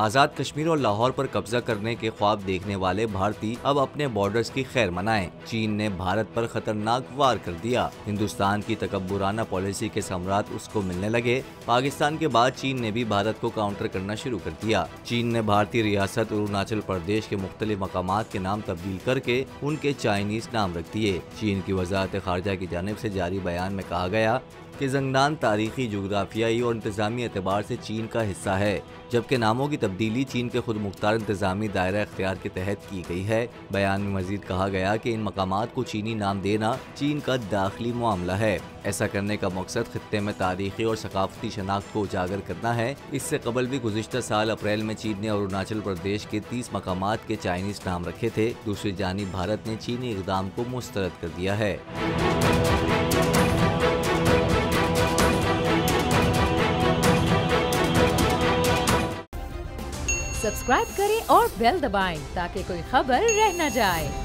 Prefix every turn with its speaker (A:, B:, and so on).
A: आजाद कश्मीर और लाहौर पर कब्जा करने के ख्वाब देखने वाले भारतीय अब अपने बॉर्डर्स की खैर मनाएं। चीन ने भारत पर खतरनाक वार कर दिया। हिंदुस्तान की तकब्बुराना पॉलिसी के सम्राट उसको मिलने लगे। पाकिस्तान के बाद चीन ने भी भारत को काउंटर करना शुरू कर दिया। चीन ने भारतीय रियासत अरुणाचल प्रदेश के मुख्तलिफ मकामात के नाम तब्दील करके उनके चाइनीज नाम रख दिए। चीन की वजारत खारजा की जानिब से जारी बयान में कहा गया कि जंगनान तारीखी, जोग्राफियाई और इंतजामी एतबार से चीन का हिस्सा है, जबकि नामों की तब्दीली चीन के खुद मुख्तार इंतजामी दायरा इख्तियार के तहत की गई है। बयान में मजीद कहा गया कि इन मकामात को चीनी नाम देना चीन का दाखिली मामला है। ऐसा करने का मकसद खित्ते में तारीखी और सकाफती शनाख्त को उजागर करना है। इससे कबल भी गुज़िश्ता साल अप्रैल में चीन ने अरुणाचल प्रदेश के 30 मकामात के चाइनीज नाम रखे थे। दूसरी जानिब भारत ने चीनी इक़दाम को मुस्तरद कर दिया है।
B: सब्सक्राइब करें और बेल दबाएं ताकि कोई खबर रह न जाए।